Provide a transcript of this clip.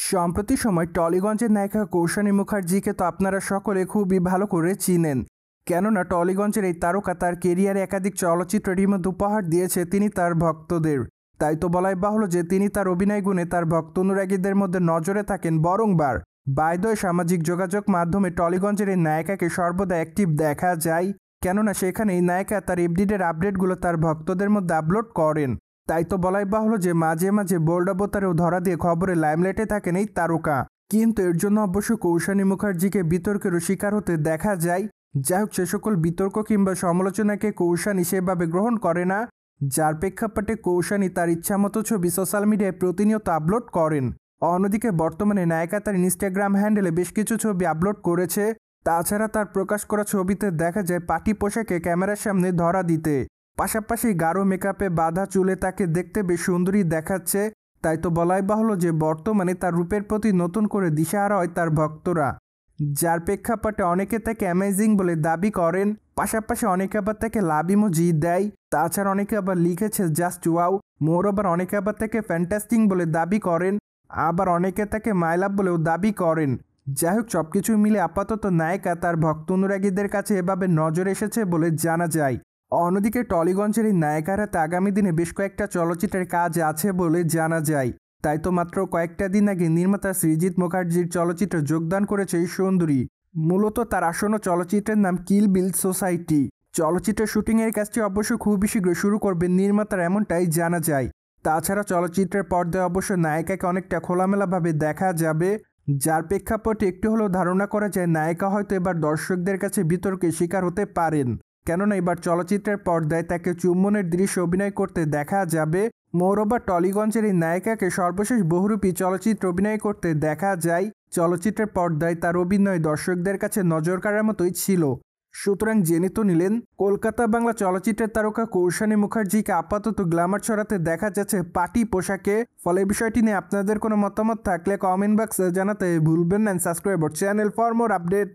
সম্প্রতি সময় টলিগঞ্জের নায়িকা কৌশানী মুখার্জিকে তো আপনারা সকলে খুবই ভালো করে চিনেন। কেননা টলিগঞ্জের এই তারকা তার কেরিয়ারে একাধিক চলচ্চিত্র রিমোট উপহার দিয়েছে তিনি তার ভক্তদের। তাই তো বলাই বাহুল্য যে তিনি তার অভিনয় গুণে তার ভক্ত অনুরাগীদের মধ্যে নজরে থাকেন বরংবার। বায়দয় সামাজিক যোগাযোগ মাধ্যমে টলিগঞ্জের এই নায়িকাকে সর্বদা অ্যাক্টিভ দেখা যায়, কেননা সেখানে এই নায়িকা তার এফডিডের আপডেটগুলো তার ভক্তদের মধ্যে আপলোড করেন। তাই তো বলাই বাহুল্য যে মাঝে মাঝে বোল্ড অবতারেও ধরা দিয়ে খবরে লাইমলাইটে থাকেন এই তারকা। কিন্তু এর জন্য অবশ্য কৌশানী মুখার্জিকে বিতর্কেরও শিকার হতে দেখা যায়। যাই হোক, সে সকল বিতর্ক কিংবা সমালোচনাকে কৌশানী সেভাবে গ্রহণ করে না, যার প্রেক্ষাপটে কৌশানী তার ইচ্ছামতো ছবি সোশ্যাল মিডিয়ায় প্রতিনিয়ত আপলোড করেন। অন্যদিকে বর্তমানে নায়িকা তার ইনস্টাগ্রাম হ্যান্ডেলে বেশ কিছু ছবি আপলোড করেছে। তাছাড়া তার প্রকাশ করা ছবিতে দেখা যায় পার্টি পোশাকে ক্যামেরার সামনে ধরা দিতে, পাশাপাশি গাঢ় মেকআপে বাঁধা চুলে তাকে দেখতে বেশ সুন্দরী দেখাচ্ছে। তাই তো বলাই বাহুল্য যে বর্তমানে তার রূপের প্রতি নতুন করে দিশাহারা হয় তার ভক্তরা, যার প্রেক্ষাপটে অনেকে তাকে অ্যামেজিং বলে দাবি করেন। পাশাপাশি অনেকে আবার তাকে লাভ ইমোজি দেয়। তাছাড়া অনেকে আবার লিখেছে জাস্ট ওয়াও। মোরওভার অনেকে আবার তাকে ফ্যান্টাস্টিং বলে দাবি করেন, আবার অনেকে তাকে মাই লাভ বলেও দাবি করেন। যাই হোক, সবকিছু মিলে আপাতত নায়িকা তার ভক্ত অনুরাগীদের কাছে এভাবে নজর এসেছে বলে জানা যায়। অন্যদিকে টলিগঞ্জের এই নায়িকার হাতে আগামী দিনে বেশ কয়েকটা চলচ্চিত্রের কাজ আছে বলে জানা যায়। তাই তো মাত্র কয়েকটা দিন আগে নির্মাতা সৃজিত মুখার্জির চলচ্চিত্রে যোগদান করেছে এই সুন্দরী। মূলত তার আসন্ন চলচ্চিত্রের নাম কিল বিল সোসাইটি। চলচ্চিত্রের শুটিংয়ের কাজটি অবশ্য খুবই শীঘ্রই শুরু করবেন নির্মাতার, এমনটাই জানা যায়। তাছাড়া চলচ্চিত্রের পর্দায় অবশ্য নায়িকাকে অনেকটা খোলামেলাভাবে দেখা যাবে, যার প্রেক্ষাপটে একটু হলেও ধারণা করা যায় নায়িকা হয়তো এবার দর্শকদের কাছে বিতর্কের শিকার হতে পারেন। কেননা এবার চলচ্চিত্রের পর্দায় তাকে চুম্বনের দৃশ্য অভিনয় করতে দেখা যাবে। মোরওভার টলিগঞ্জের এই নায়িকাকে সর্বশেষ বহুরূপী চলচ্চিত্র অভিনয় করতে দেখা যায়। চলচ্চিত্রের পর্দায় তার অভিনয় দর্শকদের কাছে নজর কাড়ার মতোই ছিল। সুতরাং জেনে তো নিলেন, কলকাতা বাংলা চলচ্চিত্রের তারকা কৌশানী মুখার্জিকে আপাতত গ্ল্যামার ছড়াতে দেখা যাচ্ছে পার্টি পোশাকে। ফলে বিষয়টি নিয়ে আপনাদের কোনো মতামত থাকলে কমেন্ট বক্সে জানাতে ভুলবেন না। Subscribe our channel for more update.